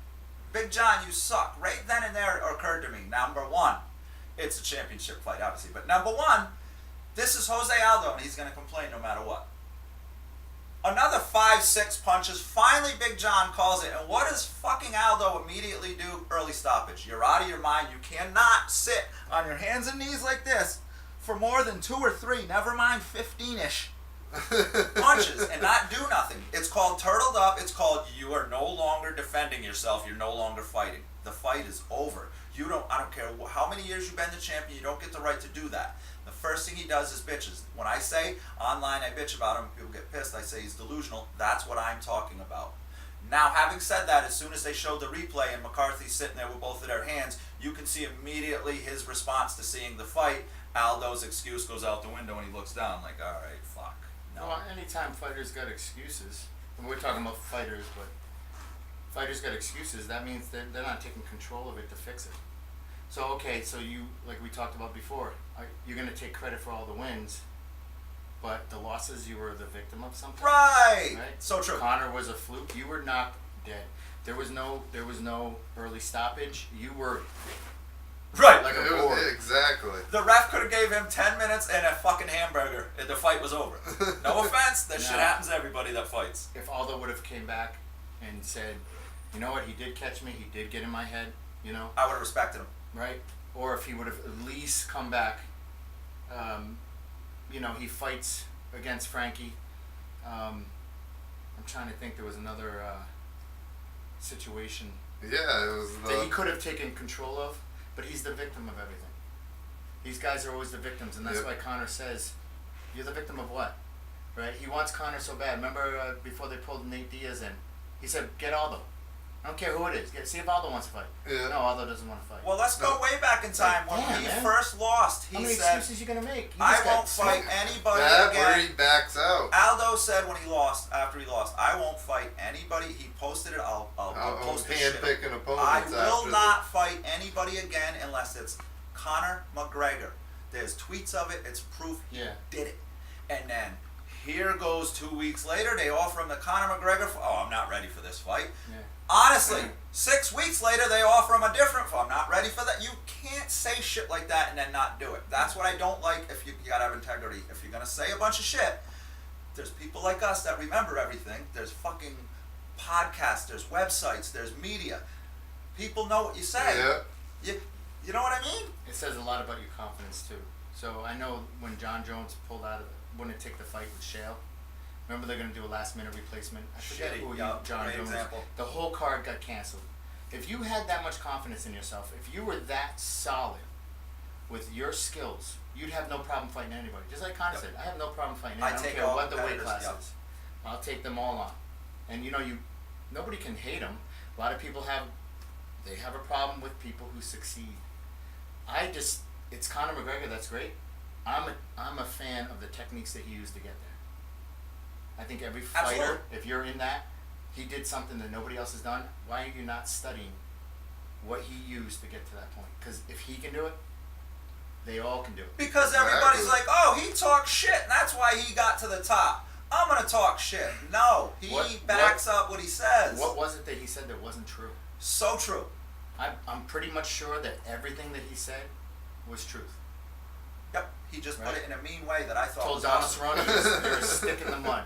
Big John, you suck. Right then and there it occurred to me. Number one. It's a championship fight, obviously. But number one, this is Jose Aldo, and he's going to complain no matter what. Another 5-6 punches. Finally, Big John calls it. And what does fucking Aldo immediately do? Early stoppage. You're out of your mind. You cannot sit on your hands and knees like this for more than 2 or 3, never mind 15-ish punches and not do nothing. It's called turtled up. It's called you are no longer defending yourself. You're no longer fighting. The fight is over. I don't care how many years you've been the champion, you don't get the right to do that. The first thing he does is bitches. When I say online I bitch about him, people get pissed, I say he's delusional. That's what I'm talking about. Now, having said that, as soon as they showed the replay and McCarthy's sitting there with both of their hands, you can see immediately his response to seeing the fight. Aldo's excuse goes out the window and he looks down like, all right, fuck. No. Well, anytime fighters got excuses, and we're talking about fighters, but fighters got excuses, that means they're not taking control of it to fix it. So, okay, so you, like we talked about before, you're going to take credit for all the wins, but the losses, you were the victim of something. Right. So true. Conor was a fluke. You were knocked dead. There was no early stoppage. You were right. like a board. Exactly. The ref could have gave him 10 minutes and a fucking hamburger, and the fight was over. No offense, that shit happens to everybody that fights. If Aldo would have came back and said, you know what, he did catch me, he did get in my head, you know. I would have respected him. Right? Or if he would have at least come back, you know, he fights against Frankie. I'm trying to think, there was another situation Yeah, it was that he could have taken control of, but he's the victim of everything. These guys are always the victims, and that's why Conor says, you're the victim of what? Right? He wants Conor so bad. Remember before they pulled Nate Diaz in? He said, get Aldo. I don't care who it is. See if Aldo wants to fight. Yeah. No, Aldo doesn't want to fight. Well, let's go way back in time. When he first lost, he How many said, excuses you going to make? I won't fight anybody that again. where he backs out. Aldo said when he lost, after he lost, I won't fight anybody. He posted it. I'll post this shit. Handpicking I opponents will not fight anybody again unless it's Conor McGregor. There's tweets of it. It's proof he did it. And then here goes 2 weeks later. They offer him the Conor McGregor. I'm not ready for this fight. Yeah. Honestly, 6 weeks later, they offer him a different fight. I'm not ready for that. You can't say shit like that and then not do it. That's what I don't like. If you gotta have integrity. If you're gonna say a bunch of shit, there's people like us that remember everything. There's fucking podcasts. There's websites. There's media. People know what you say. Yeah. You know what I mean? It says a lot about your confidence too. So I know when John Jones pulled out of, wouldn't take the fight with Shale. Remember they're gonna do a last minute replacement. I forget Shitty, who yeah, John great Jones. example. The whole card got canceled. If you had that much confidence in yourself, if you were that solid with your skills, you'd have no problem fighting anybody. Just like Connor said, I have no problem fighting anybody. I don't take care all what the weight competitors, class is. I'll take them all on. And you know, nobody can hate them. A lot of people have a problem with people who succeed. It's Conor McGregor, that's great. I'm a fan of the techniques that he used to get there. I think every fighter, Absolutely. if you're in that, he did something that nobody else has done. Why are you not studying what he used to get to that point? Because if he can do it, they all can do it. Because everybody's like, oh, he talks shit, and that's why he got to the top. I'm gonna talk shit. No, he backs up what he says. What was it that he said that wasn't true? So true. I'm pretty much sure that everything that he said was truth. Yep. He just put it in a mean way that I thought Told was Donald awesome. Cerrone, you're a stick in the mud.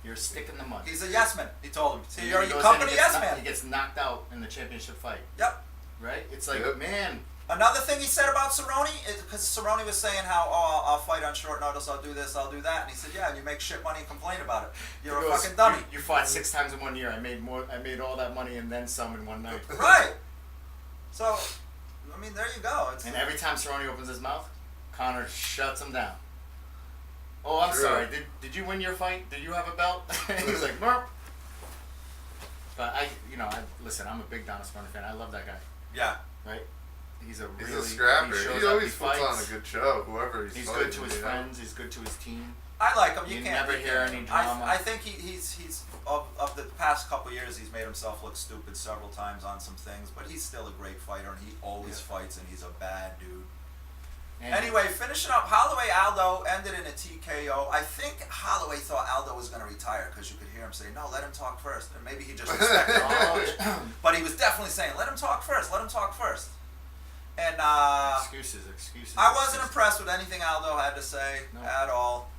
You're a stick in the mud. He's a yes man. He told him. So And you're then he a goes company in and yes man. He gets knocked out in the championship fight. Yep. Right? It's like, Yep. man. Another thing he said about Cerrone is because Cerrone was saying how, oh, I'll fight on short notice, I'll do this, I'll do that, and he said, yeah, and you make shit money and complain about it. You're He a goes, fucking dummy. You fought 6 times in 1 year. I made all that money and then some in one night. Right. So, I mean, there you go. It's And every time Cerrone opens his mouth, Connor shuts him down. Oh, I'm True. sorry. Did you win your fight? Did you have a belt? He's like, Merp. But listen, I'm a big Donald Cerrone fan. I love that guy. yeah. Right? He's a He's really, a scrapper. shows He up, always puts on fights. a good show. Whoever he's He's fighting, good to his you know? friends. He's good to his team. I like him. You You can't. never hear any drama. I think he's of the past couple years, he's made himself look stupid several times on some things, but he's still a great fighter, and he always fights, and he's a bad dude. And Anyway, finishing up, Holloway Aldo ended in a TKO. I think Holloway thought Aldo was going to retire because you could hear him say, no, let him talk first. And maybe he just respected him. But he was definitely saying, let him talk first, let him talk first. And excuses. I wasn't impressed with anything Aldo had to say at all.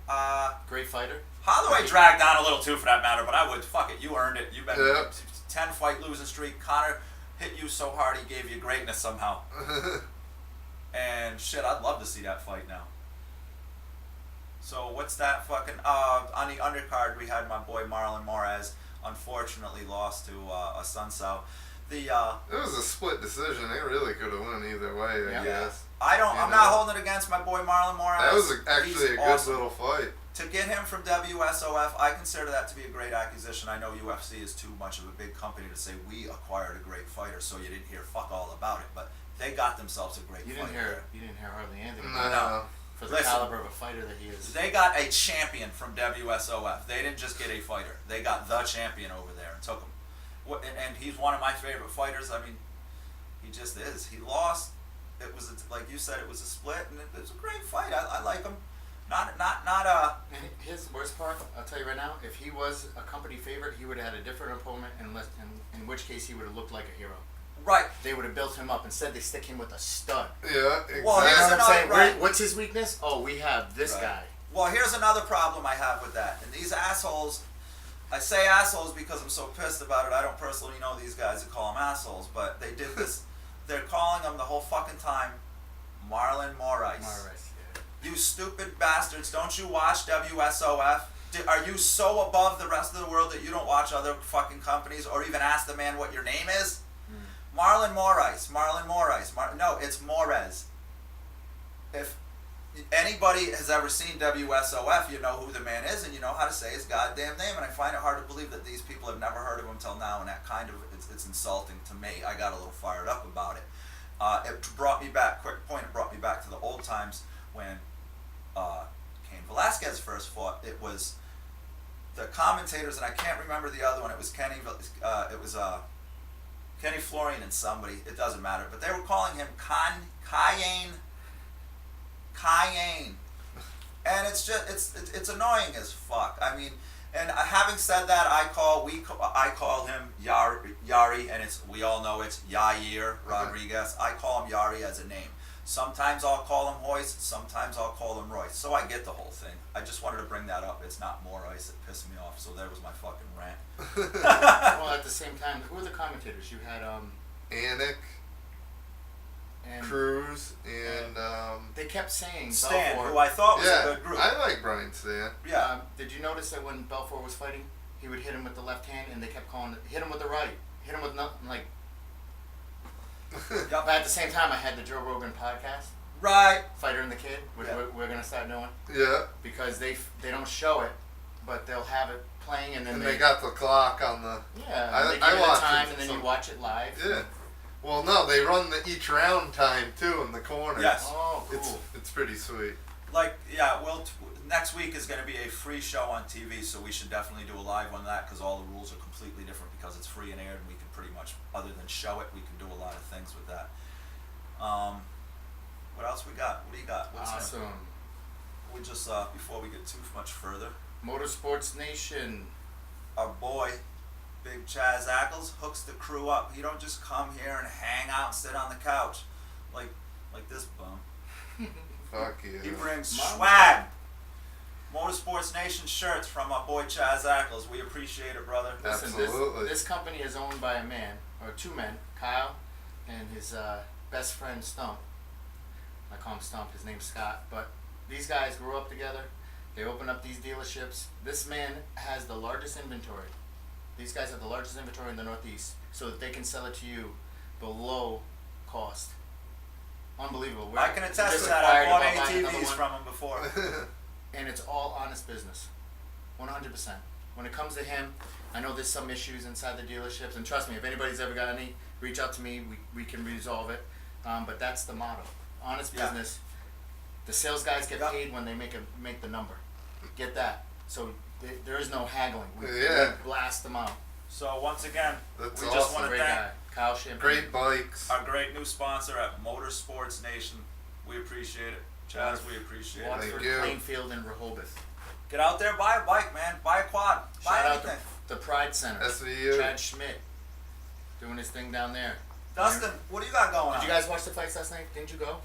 No. Great fighter. Holloway dragged on a little too, for that matter, but I would, fuck it, you earned it. You've been 10-fight losing streak. Connor hit you so hard he gave you greatness somehow. And shit, I'd love to see that fight now. So what's that fucking, on the undercard we had my boy Marlon Moraes, unfortunately lost to Asuncao. It was a split decision. They really could have won either way, I guess. I'm not holding it against my boy Marlon Moraes. That was actually a good awesome. little fight. To get him from WSOF, I consider that to be a great acquisition. I know UFC is too much of a big company to say we acquired a great fighter, so you didn't hear fuck all about it, but they got themselves a great fighter. You didn't hear hardly anything No. about it. For the caliber of a fighter that he is. They got a champion from WSOF. They didn't just get a fighter. They got the champion over there and took him. And he's one of my favorite fighters. I mean, he just is. He lost. It was like you said. It was a split, and it was a great fight. I like him. Not And his worst part, I'll tell you right now, if he was a company favorite, he would have had a different opponent, in which case he would have looked like a hero. Right. They would have built him up. Instead, they stick him with a stud. Yeah, exactly. Well, You know here's what I'm another- saying? right. What's his weakness? Oh, we have this guy. Well, here's another problem I have with that. And these assholes, I say assholes because I'm so pissed about it. I don't personally know these guys that call them assholes, but they did this. They're calling him the whole fucking time Marlon Moraes. You stupid bastards. Don't you watch WSOF? Are you so above the rest of the world that you don't watch other fucking companies or even ask the man what your name is? Marlon Moraes. No, it's Moraes. If anybody has ever seen WSOF, you know who the man is and you know how to say his goddamn name. And I find it hard to believe that these people have never heard of him till now, and that kind of, it's insulting to me. I got a little fired up about it. It brought me back to the old times when Cain Velasquez first fought. It was the commentators, and I can't remember the other one. It was Kenny Florian and somebody. It doesn't matter, but they were calling him Cayenne, and it's just it's annoying as fuck. I mean, and having said that, I call him Yari, and we all know it's Yair Rodriguez. I call him Yari as a name. Sometimes I'll call him Hoist, sometimes I'll call him Royce. So I get the whole thing. I just wanted to bring that up. It's not more ice. It pissed me off. So there was my fucking rant. Well, at the same time, who were the commentators? You had Anik, and Cruz, and they kept saying Stan, Belfort. who I thought was yeah, a good group. I like Brian Stan. Yeah. Did you notice that when Belfort was fighting, he would hit him with the left hand, and they kept calling it, hit him with the right, hit him with nothing, like. Yep. But at the same time, I had the Joe Rogan podcast, Right. Fighter and the Kid, which Yeah. we're gonna start doing, Yeah, because they don't show it, but they'll have it playing, and then and they got the clock on the. they give I you the watch time, it and then some- you watch it live. Yeah. Well, no, they run each round time too in the corner. Yes. Oh, cool. It's pretty sweet. Like, yeah, well, next week is going to be a free show on TV, so we should definitely do a live on that because all the rules are completely different because it's free and aired, and we can pretty much, other than show it, we can do a lot of things with that. What else we got? What do you got? What's new? Awesome. We just, before we get too much further, Motorsports Nation. our boy, Big CHAZ hooks the crew up. He don't just come here and hang out and sit on the couch like this bum. Fuck yeah. He brings My swag. Motorsports Nation shirts from our boy CHAZ. We appreciate it, brother. Listen, Absolutely. this company is owned by a man, or two men, Kyle and his best friend Stump. I call him Stump, his name's Scott. But these guys grew up together. They opened up these dealerships. This man has the largest inventory. These guys have the largest inventory in the Northeast, so that they can sell it to you below cost. Unbelievable. I can We attest just to that. I acquired bought about buying another ATVs one. from him before. And it's all honest business, 100%. When it comes to him, I know there's some issues inside the dealerships, and trust me, if anybody's ever got any, reach out to me. We can resolve it. But that's the motto: honest Yeah. business. The sales guys get Yep. paid when they make the number. Get that? So there is no haggling. We blast them out. So once again, That's we just awesome. want to Great thank guy, Kyle Champagne. Great bikes. our great new sponsor at Motorsports Nation. We appreciate it. CHAZ, we appreciate it. Waterford, Thank you. Plainfield, and Rehoboth. Get out there, buy a bike, man. Buy a quad. Buy Shout out anything. the Pride Center. SVU. Chad Schmidt doing his thing down there. Dustin, what do you got going Did on? you guys watch the fights last night? Didn't you go?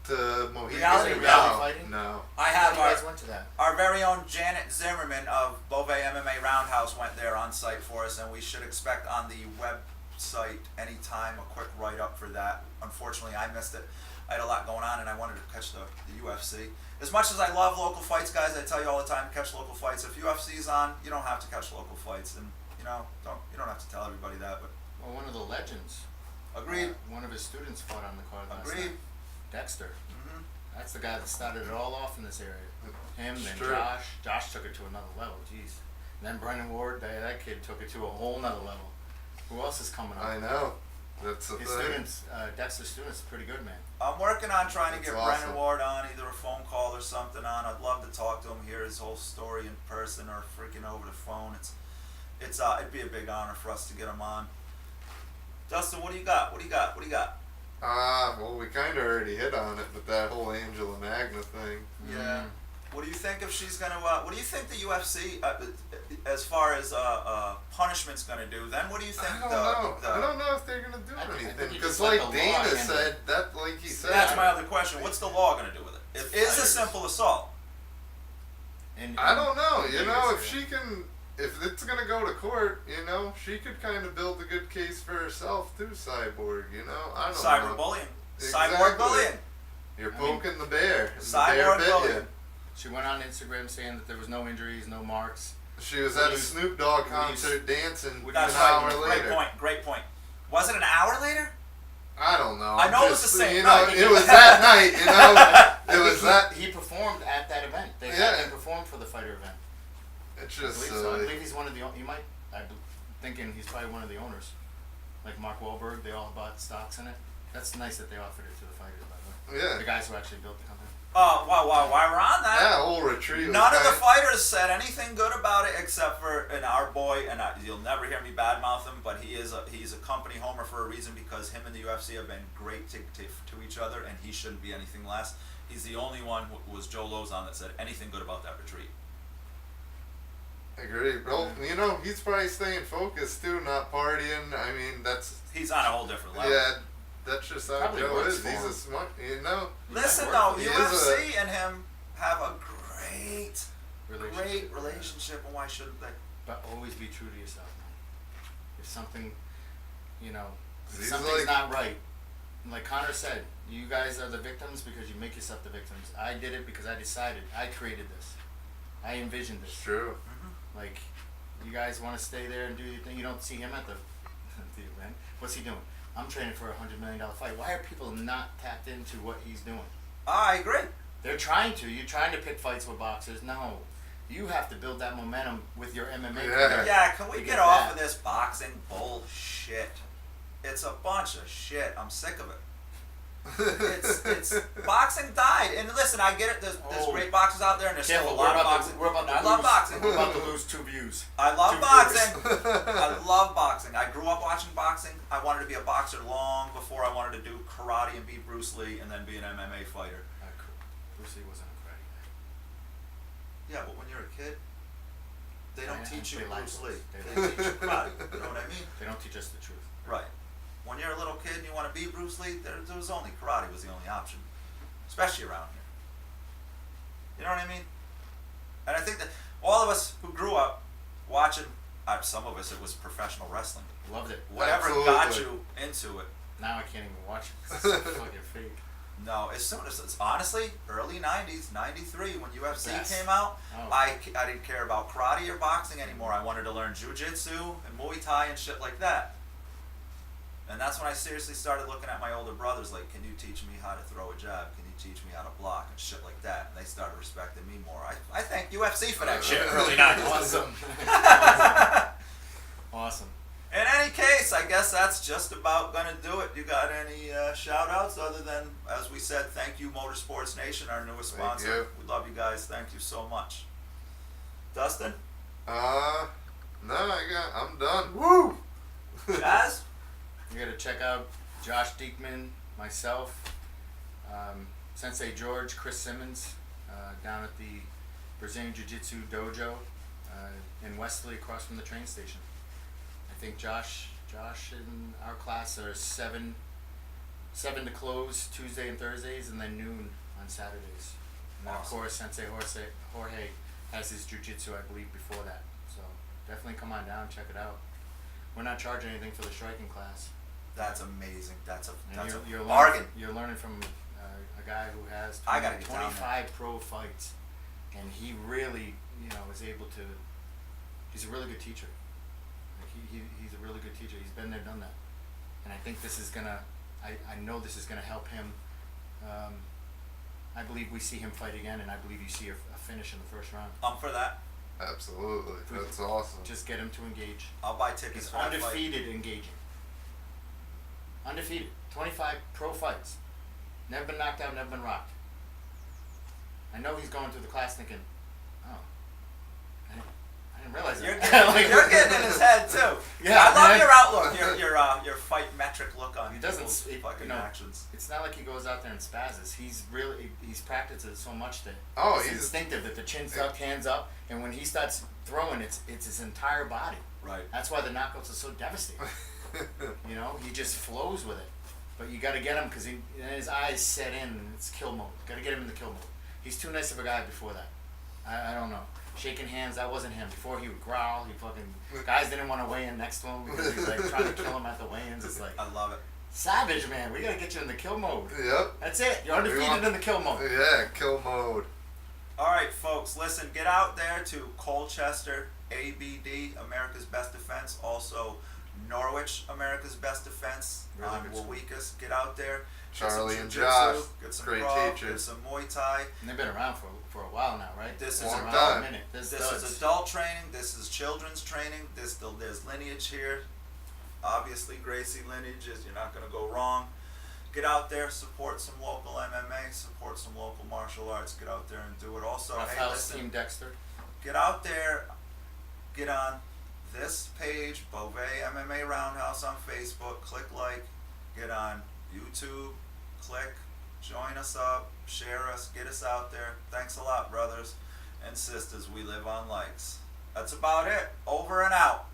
To Mohegan. Reality fighting? No. I How have you guys went to that? our very own Janet Zimmerman of Boisvert MMA Roundhouse went there on site for us, and we should expect on the website anytime a quick write-up for that. Unfortunately, I missed it. I had a lot going on, and I wanted to catch the UFC. As much as I love local fights, guys, I tell you all the time, catch local fights. If UFC's on, you don't have to catch local fights, and you don't have to tell everybody that. But Well, one of the legends. agreed, One of his students fought on the card last agreed. night. Dexter. hmm That's the guy that started it all off in this area. Him, then Sure. Josh. Josh took it to another level. Jeez. And then Brennan Ward. That kid took it to a whole nother level. Who else is coming up? I know. That's the His thing. students, Dexter's students, pretty good, man. I'm working on trying to That's get awesome. Brennan Ward on, either a phone call or something on. I'd love to talk to him, hear his whole story in person or freaking over the phone. It'd be a big honor for us to get him on. Dustin, what do you got? What do you got? What do you got? Well, we kind of already hit on it, but that whole Angela Magna thing. Yeah. What do you think if she's gonna? What do you think the UFC, as far as punishment's gonna do? Then what do you think? I don't know. I don't know if they're gonna do I think anything you because, just let like the law Dana handle said, that like he said. That's my other question. What's the law gonna do with it? It is a simple assault. And I don't know. You know, if Vegas, she can, if it's gonna go to court, you know, she could kind of build a good case for herself too. Cyborg, you know, I don't know. Cyberbullying. Exactly. Cyborg bullying. You're I mean, poking the bear. And the Cyborg bear bit bullying. you. She went on Instagram saying that there was no injuries, no marks. She was What at do a you- Snoop Dogg what do you- concert dancing an That's hour right. later. Great point. Great point. Was it an hour later? I don't know. I know it was Just, the same you know, night. it was that night. You know, it was that. He performed at that event. They Yeah. had him perform for the fighter event. It's I just believe so. I silly. believe he's one of the. He might. Thinking he's probably one of the owners, like Mark Wahlberg. They all bought stocks in it. That's nice that they offered it to the fighters, by the way. Yeah. The guys who actually built the company. While we're on that, That whole retreat. Was none of the kinda- fighters said anything good about it except for our boy, and you'll never hear me badmouth him, but he's a company homer for a reason because him and the UFC have been great to each other, and he shouldn't be anything less. He's the only one who was Joe Lozon that said anything good about that retreat. Agree. Well, you know, he's probably staying focused too, not partying. I mean, that's He's on a whole different level. yeah, that's just how Probably Joe works is. for He's him. a smart, you know. Listen work though, for He is UFC and him have a great Relationship. relationship, and why shouldn't they? But always be true to yourself, man. If something, you know, if He's something's like- not right, like Connor said, you guys are the victims because you make yourself the victims. I did it because I decided. I created this. I envisioned It's this. true. Like, you guys want to stay there and do your thing. You don't see him at the event. What's he doing? I'm training for $100 million fight. Why are people not tapped into what he's doing? I agree. They're trying to. You're trying to pick fights with boxers. No. You have to build that momentum with your MMA Yeah. career. Yeah, can we To get get off that. of this boxing bullshit? It's a bunch of shit. I'm sick of it. It's boxing died. And listen, I get it. There's Oh. great boxers out there, and there's Careful, still a lot of boxing. we're about to I lose, love boxing. We're about to lose 2 views. I love 2 boxing. viewers. I love boxing. I grew up watching boxing. I wanted to be a boxer long before I wanted to do karate and beat Bruce Lee and then be an MMA fighter. Bruce Lee wasn't a karate guy. Yeah, but when you're a kid, they I don't teach you they lie Bruce to Lee. us. They teach you karate. You know what I mean? They don't teach us the truth. Right. When you're a little kid and you want to be Bruce Lee, there was only karate was the only option, especially around here. You know what I mean? And I think that all of us who grew up watching, some of us it was professional wrestling. Loved it. Whatever got you into it. Now I can't even watch it 'cause it's so fucking fake. No, as soon as it's honestly early '90s, '93 when UFC Yes. came out, Oh. I didn't care about karate or boxing anymore. I wanted to learn jiu-jitsu and Muay Thai and shit like that. And that's when I seriously started looking at my older brothers like, can you teach me how to throw a jab? Can you teach me how to block and shit like that? And they started respecting me more. I thank UFC for that shit early '90s. Awesome. Awesome. In any case, I guess that's just about gonna do it. You got any shout outs other than, as we said, thank you Motorsports Nation, our newest Thank sponsor. you. We love you guys. Thank you so much. Dustin? No, I'm done. Woo! Chaz? You gotta check out Josh Diekman, myself, Sensei George, Chris Simmons, down at the Brazilian Jiu-Jitsu Dojo in Wesley, across from the train station. I think Josh and our class are 7 to close Tuesday and Thursdays, and then noon on Saturdays. And then of Awesome. course Sensei Jorge has his jiu-jitsu, I believe, before that. So definitely come on down, check it out. We're not charging anything for the striking class. That's amazing. That's a And you're bargain. You're learning from a guy who has I gotta get down there. 25 pro fights, and he really, is able to. He's a really good teacher. Like he's a really good teacher. He's been there, done that, and I think this is gonna. I know this is gonna help him. I believe we see him fight again, and I believe you see a finish in the first round. For that. Absolutely. That's awesome. Just get him to engage. I'll buy tickets He's for that fight. undefeated engaging. Undefeated. 25 pro fights. Never been knocked out, never been rocked. I know he's going through the class thinking, oh, I didn't realize You're that. getting, you're getting in his head too. Yeah, I love man. your outlook, your fight metric look on He doesn't, people's fucking actions. it's not like he goes out there and spazzes. He's practiced it so much that Oh, it's he's- instinctive that the chin's up, hands up, and when he starts throwing, it's his entire body. Right. That's why the knockouts are so devastating. He just flows with it. But you got to get him because his eyes set in and it's kill mode. Got to get him in the kill mode. He's too nice of a guy before that. I don't know. Shaking hands, that wasn't him. Before he would growl, guys didn't want to weigh in next to him because he's like trying to kill him at the weigh-ins. It's like, I love it. savage, man. We got to get you in the kill mode. Yep. That's it. You're undefeated in the kill mode. Yeah, kill mode. All right, folks, listen, get out there to Colchester, ABD, America's Best Defense, also Norwich, America's Best Defense, Really on good school. Wawekas. Get out there. Charlie get and some Josh, jiu-jitsu, get some great brawl, teachers. get some Muay Thai. And they've been around for a while now, right? This is Long around time. a minute. This is adult training. This is children's training. There's lineage here. Obviously, Gracie lineage is, you're not going to go wrong. Get out there, support some local MMA, support some local martial arts. Get out there and do it. Also, Rough hey, House listen, Team Dexter. get out there, get on this page, Boisvert Mma Roundhouse on Facebook. Click like, get on YouTube, click, join us up, share us, get us out there. Thanks a lot, brothers and sisters. We live on likes. That's about it. Over and out.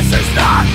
This is not